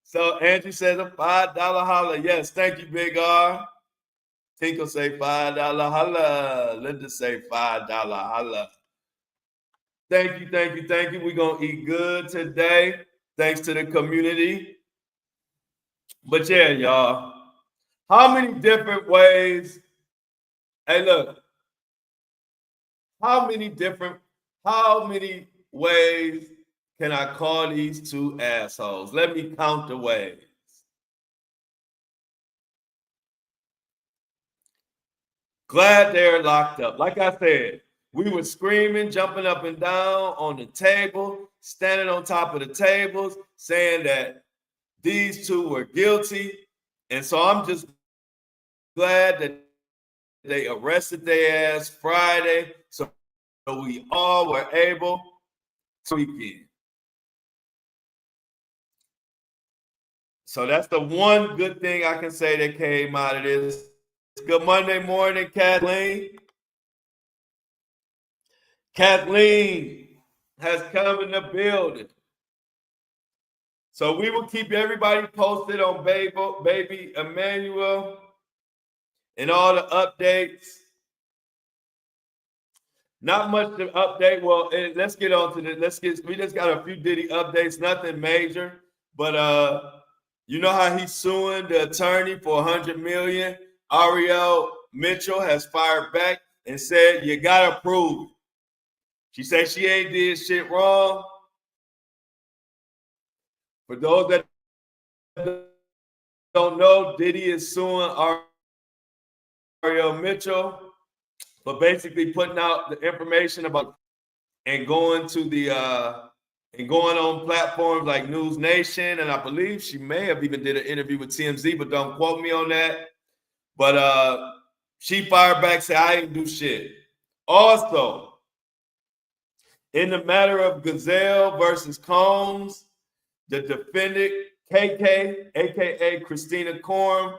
So Andrew says a $5 holla. Yes, thank you, Big R. Tinkle say $5 holla. Linda say $5 holla. Thank you. We're going to eat good today. Thanks to the community. But yeah, y'all. How many different ways? Hey, look. how many ways can I call these two assholes? Let me count the ways. Glad they're locked up. Like I said, we were screaming, jumping up and down on the table, standing on top of the tables, saying that these two were guilty. And so I'm just glad that they arrested their ass Friday. So we all were able to weekend. So that's the one good thing I can say that came out of this. Good Monday morning, Kathleen. Kathleen has come in the building. So we will keep everybody posted on baby Emmanuel and all the updates. Not much to update. Well, let's get on to the. We just got a few Diddy updates. Nothing major, but you know how he's suing the attorney for $100 million. Ariel Mitchell has fired back and said, "You gotta prove it." She said she ain't did shit wrong. For those that don't know, Diddy is suing Ariel Mitchell for basically putting out the information about and going to the and going on platforms like News Nation, and I believe she may have even did an interview with TMZ, but don't quote me on that. But she fired back, said I didn't do shit. Also, in the matter of Gazelle versus Combs, the defendant KK, aka Christina Coram,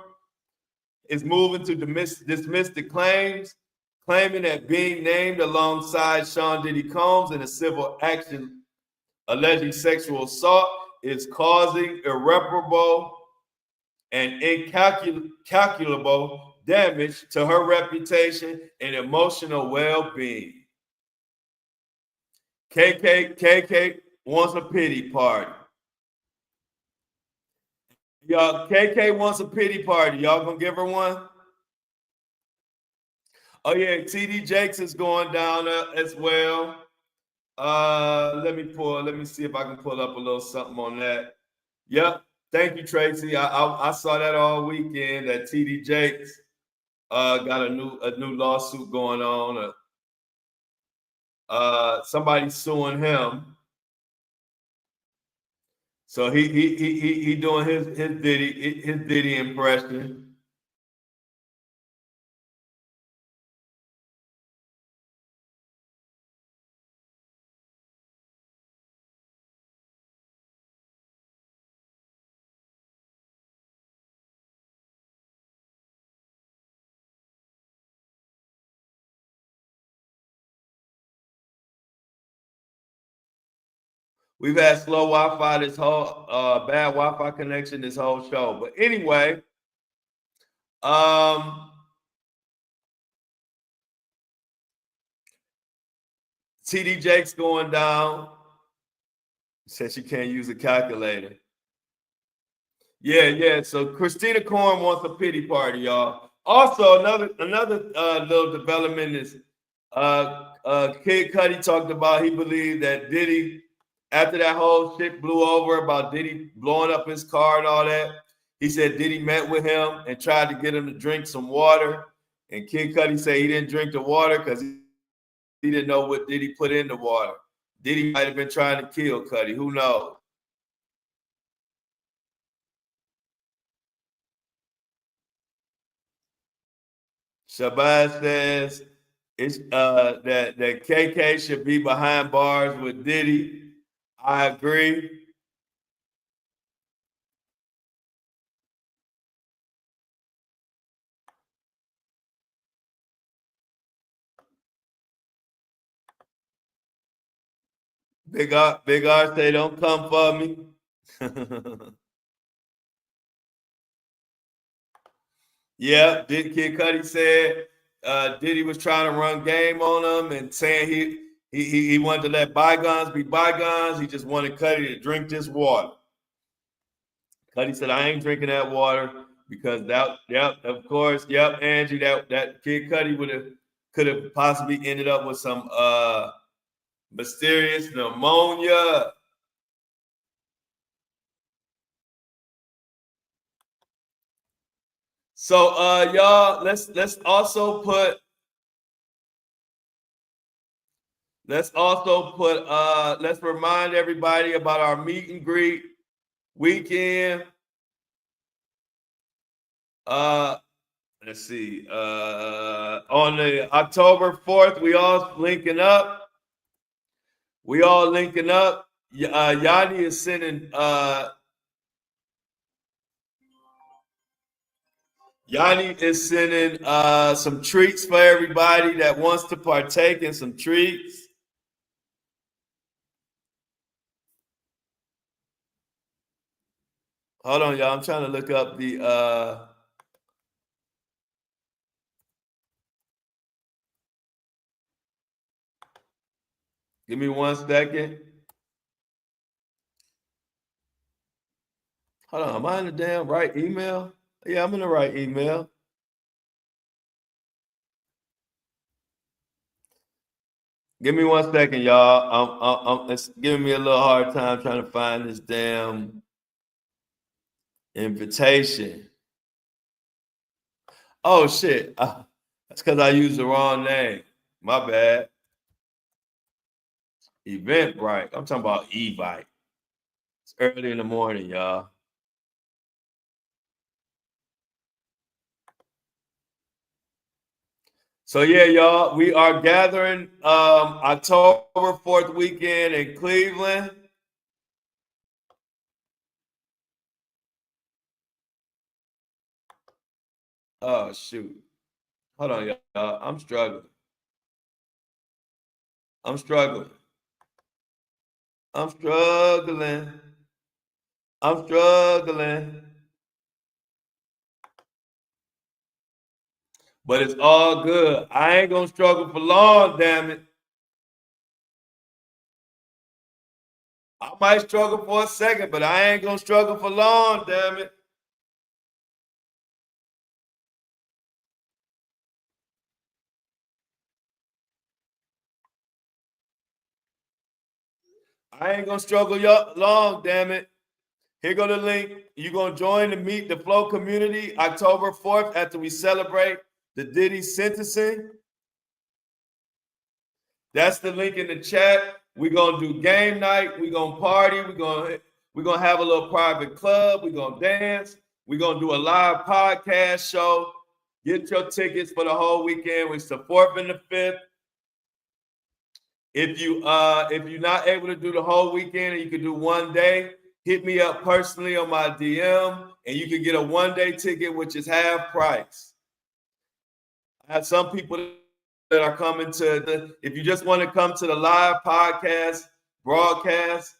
is moving to dismiss the claims, claiming that being named alongside Sean Diddy Combs in a civil action alleging sexual assault is causing irreparable and incalculable damage to her reputation and emotional well-being. KK wants a pity party. Y'all, KK wants a pity party. Y'all gonna give her one? Oh yeah, TD Jakes is going down as well. Let me see if I can pull up a little something on that. Yep. Thank you, Tracy. I saw that all weekend that TD Jakes got a new lawsuit going on. Somebody suing him. So he doing his Diddy impression. We've had slow Wi-Fi this whole bad Wi-Fi connection this whole show. But anyway, TD Jakes going down. Said she can't use a calculator. Yeah. So Christina Coram wants a pity party, y'all. Also, another little development is Kid Cudi talked about he believed that Diddy, after that whole shit blew over about Diddy blowing up his car and all that, he said Diddy met with him and tried to get him to drink some water. And Kid Cudi said he didn't drink the water because he didn't know what Diddy put in the water. Diddy might have been trying to kill Cudi. Who knows? Shabazz says it's that KK should be behind bars with Diddy. I agree. Big R say don't come for me. Yeah, Kid Cudi said Diddy was trying to run game on him and saying he wanted to let bygones be bygones. He just wanted Cudi to drink this water. Cudi said, I ain't drinking that water because of course, Angie, that Kid Cudi would have could have possibly ended up with some mysterious pneumonia. So y'all, let's also put let's remind everybody about our meet and greet weekend. Let's see. On the October 4th, we all linking up. Yanni is sending some treats for everybody that wants to partake in some treats. Hold on, y'all. I'm trying to look up the give me 1 second. Hold on, am I in the damn right email? Yeah, I'm in the right email. Give me 1 second, y'all. It's giving me a little hard time trying to find this damn invitation. Oh shit. That's because I used the wrong name. My bad. Eventbrite. I'm talking about Evite. It's early in the morning, y'all. So yeah, y'all, we are gathering October 4th weekend in Cleveland. Oh shoot. Hold on, y'all. I'm struggling. I'm struggling. But it's all good. I ain't gonna struggle for long, damn it. I might struggle for a second, but I ain't gonna struggle for long, damn it. I ain't gonna struggle long, damn it. Here go the link. You're gonna join the Meet the Flow community October 4th after we celebrate the Diddy sentencing. That's the link in the chat. We're gonna do game night. We're gonna party. We're gonna have a little private club. We're gonna dance. We're gonna do a live podcast show. Get your tickets for the whole weekend. It's the 4th and the 5th. If you're not able to do the whole weekend and you can do one day, hit me up personally on my DM and you can get a 1-day ticket, which is half price. I have some people that are coming if you just want to come to the live podcast broadcast,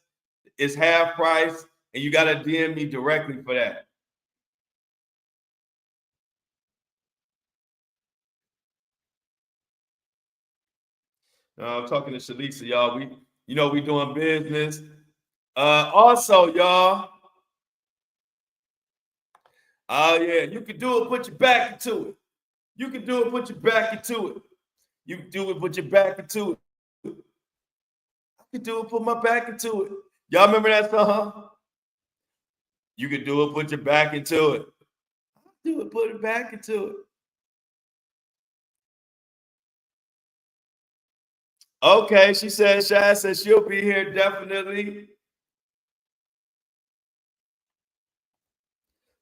it's half price and you got to DM me directly for that. I'm talking to Shalisa, y'all. We doing business. Also, y'all. Oh yeah, you can do it. Put your back into it. You can do it. Put your back into it. You can do it. Put your back into it. I can do it. Put my back into it. Y'all remember that song? You can do it. Put your back into it. Do it. Put it back into it. Okay, she said. Shai says she'll be here definitely.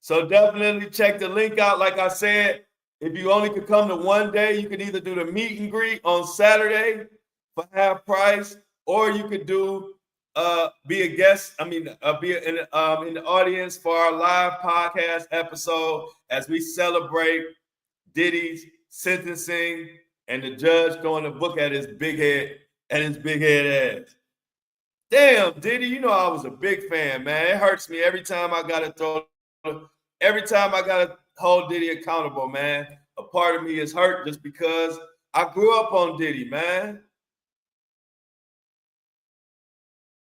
So definitely check the link out. Like I said, if you only could come to one day, you can either do the meet and greet on Saturday for half price, or you could do be a guest. Be in the audience for our live podcast episode as we celebrate Diddy's sentencing and the judge throwing a book at his big head ass. Damn, Diddy, you know I was a big fan, man. It hurts me every time I gotta hold Diddy accountable, man. A part of me is hurt just because I grew up on Diddy, man.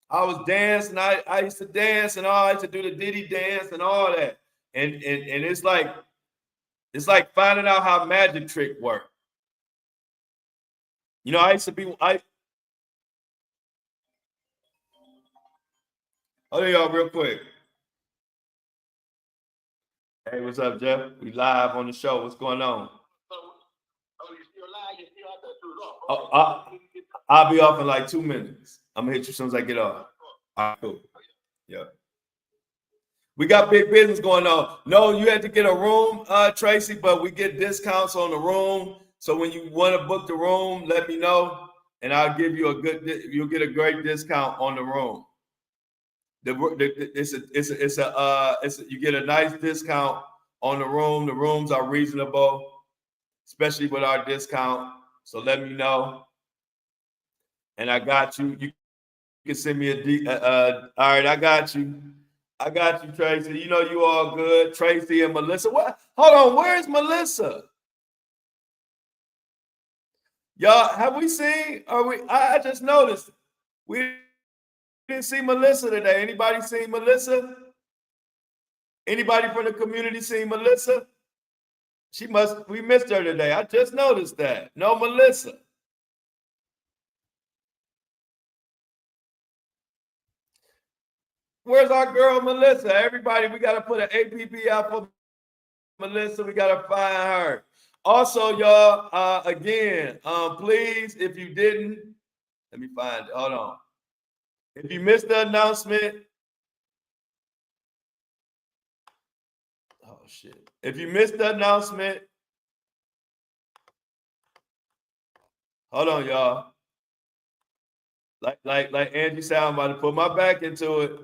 I was dancing. I used to dance and all. I used to do the Diddy dance and all that. And it's like finding out how magic trick worked. You know, I used to be. Hold on, y'all, real quick. Hey, what's up, Jeff? We live on the show. What's going on? Oh, I'll be off in like 2 minutes. I'm gonna hit you as soon as I get off. All right, cool. Yeah. We got big business going on. No, you had to get a room, Tracy, but we get discounts on the room. So when you want to book the room, let me know, and I'll give you a good. You'll get a great discount on the room. You get a nice discount on the room. The rooms are reasonable, especially with our discount. So let me know, and I got you. You can send me all right, I got you. I got you, Tracy. You know you all good. Tracy and Melissa. What? Hold on. Where's Melissa? Y'all, have we seen? Are we? I just noticed we didn't see Melissa today. Anybody seen Melissa? Anybody from the community seen Melissa? We missed her today. I just noticed that. No Melissa. Where's our girl Melissa? Everybody, we got to put an APP out for Melissa. We got to find her. Also, y'all, again, please, if you didn't, let me find it. Hold on. If you missed the announcement, oh shit. If you missed the announcement, hold on, y'all. Like Angie said, I'm about to put my back into it.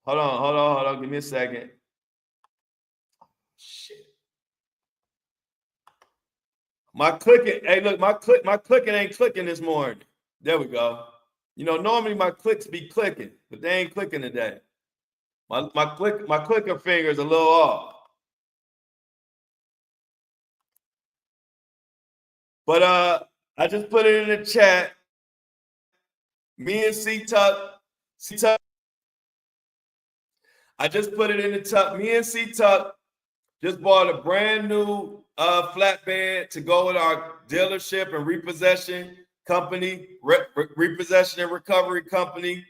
Hold on. Give me a second. Shit. My clicking, hey, look, my clicking ain't clicking this morning. There we go. You know, normally my clicks be clicking, but they ain't clicking today. My clicker finger is a little off. But I just put it in the chat. Me and C-Tuck, I just put it in the tuck. Me and C-Tuck just bought a brand new flatbed to go with our dealership and repossession company, repossession and recovery company.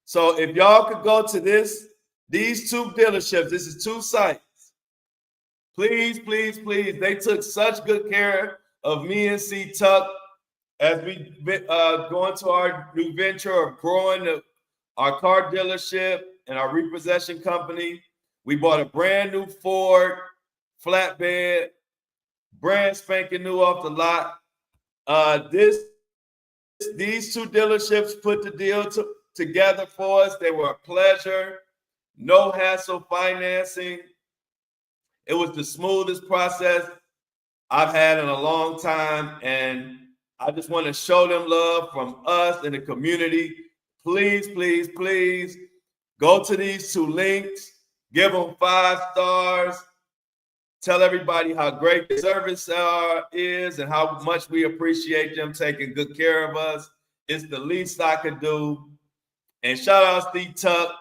So if y'all could go to these two dealerships, this is two sites. Please. They took such good care of me and C-Tuck as we go into our new venture of growing our car dealership and our repossession company. We bought a brand new Ford flatbed, brand spanking new off the lot. These two dealerships put the deal together for us. They were a pleasure. No hassle financing. It was the smoothest process I've had in a long time, and I just want to show them love from us in the community. Please go to these two links, give them 5 stars, tell everybody how great the service is and how much we appreciate them taking good care of us. It's the least I could do. And shout out Steve Tuck,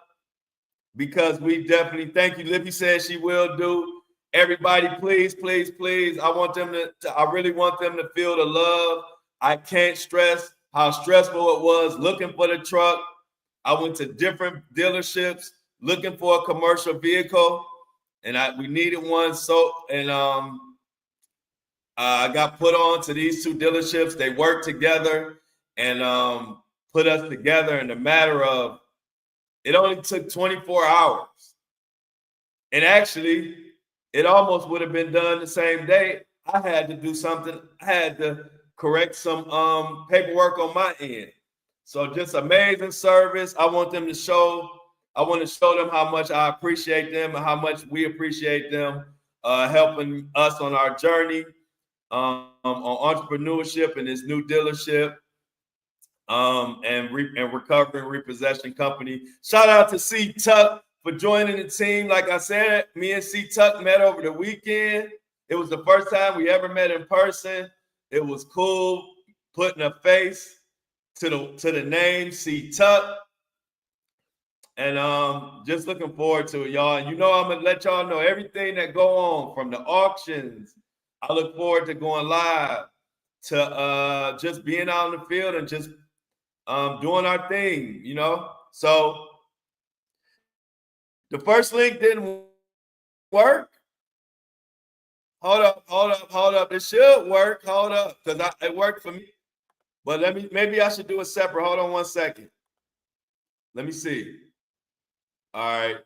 because we definitely, thank you. Libby says she will do. Everybody, please. I really want them to feel the love. I can't stress how stressful it was looking for the truck. I went to different dealerships looking for a commercial vehicle, and we needed one. So, and I got put on to these two dealerships. They worked together and put us together in a matter of, it only took 24 hours. And actually, it almost would have been done the same day. I had to do something. I had to correct some paperwork on my end. So just amazing service. I want to show them how much I appreciate them and how much we appreciate them helping us on our journey on entrepreneurship and this new dealership and recovering repossession company. Shout out to C-Tuck for joining the team. Like I said, me and C-Tuck met over the weekend. It was the first time we ever met in person. It was cool putting a face to the name C-Tuck. And just looking forward to it, y'all. And I'm gonna let y'all know everything that go on from the auctions. I look forward to going live, to just being out in the field and just doing our thing, So the first link didn't work. Hold up. It should work. Hold up, because it worked for me. But maybe I should do it separate. Hold on 1 second. Let me see. All right.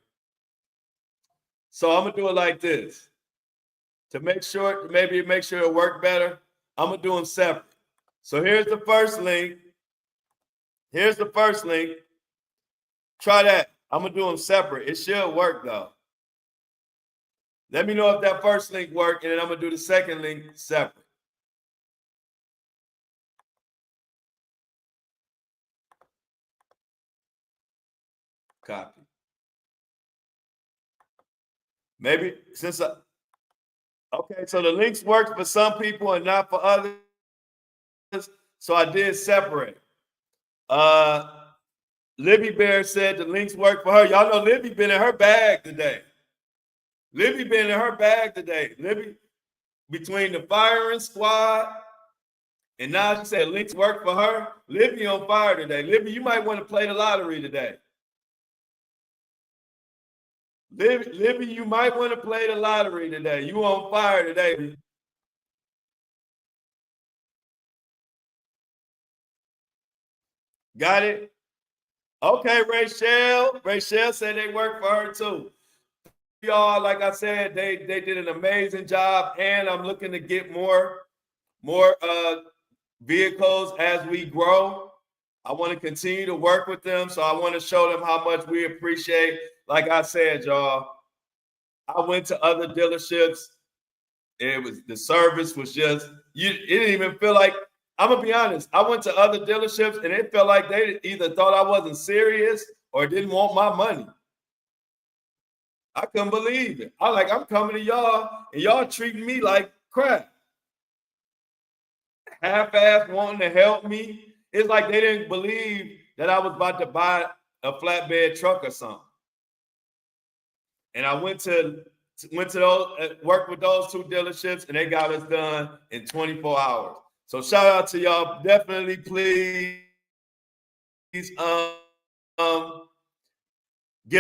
So I'm gonna do it like this. To make sure it work better, I'm gonna do them separate. So here's the first link. Try that. I'm gonna do them separate. It should work though. Let me know if that first link worked, and then I'm gonna do the second link separate. Copy. Maybe since okay, so the links worked for some people and not for others. So I did separate. Libby Bear said the links work for her. Y'all know Libby been in her bag today. Libby, between the firing squad, and now she said links work for her. Libby on fire today. Libby, you might want to play the lottery today. Libby, you might want to play the lottery today. You on fire today. Got it? Okay, Rachel. Rachel said they work for her too. Y'all, like I said, they did an amazing job, and I'm looking to get more vehicles as we grow. I want to continue to work with them, so I want to show them how much we appreciate. Like I said, y'all, I went to other dealerships. The service was just, it didn't even feel like, I'm gonna be honest, I went to other dealerships and it felt like they either thought I wasn't serious or didn't want my money. I couldn't believe it. I'm coming to y'all and y'all treating me like crap. Half-ass wanting to help me. It's like they didn't believe that I was about to buy a flatbed truck or something. And I went to those, work with those two dealerships, and they got us done in 24 hours. So shout out to y'all. Definitely, please, give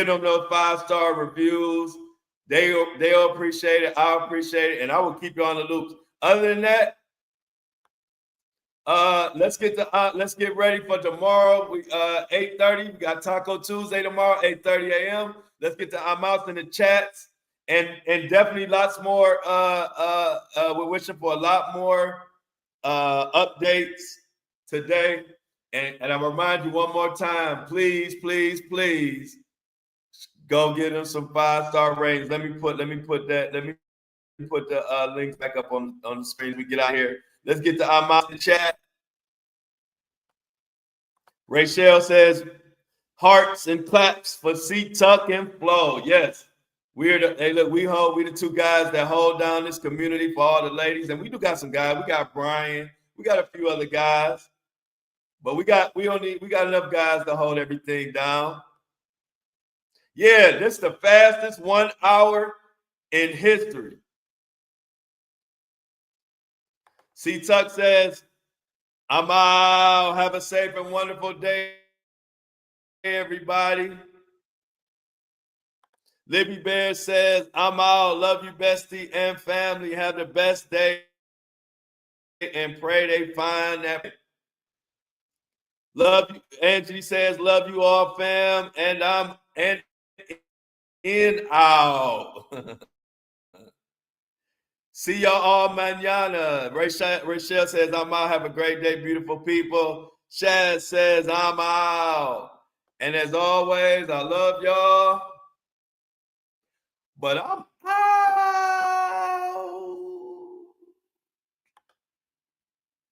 them those 5-star reviews. They'll appreciate it. I'll appreciate it, and I will keep you on the loop. Other than that, let's get ready for tomorrow. 8:30. We got Taco Tuesday tomorrow, 8:30 a.m. Let's get to our mouths in the chats, and definitely lots more. We're wishing for a lot more updates today. And I remind you one more time, please, please, please, go get them some 5-star ratings. Let me put the links back up on the screen as we get out here. Let's get to our mouth in the chat. Rachel says, hearts and claps for C Tuck and Flo. Yes. We the two guys that hold down this community for all the ladies. And we do got some guys. We got Brian. We got a few other guys. But we got enough guys to hold everything down. Yeah, this is the fastest 1 hour in history. C Tuck says, I'm out. Have a safe and wonderful day, everybody. Libby Bear says, I'm out. Love you, bestie and family. Have the best day and pray they find that. Love you. Angie says, love you all, fam. And I'm in out. See y'all all mañana. Rachel says, I'm out. Have a great day, beautiful people. Shaz says, I'm out. And as always, I love y'all. But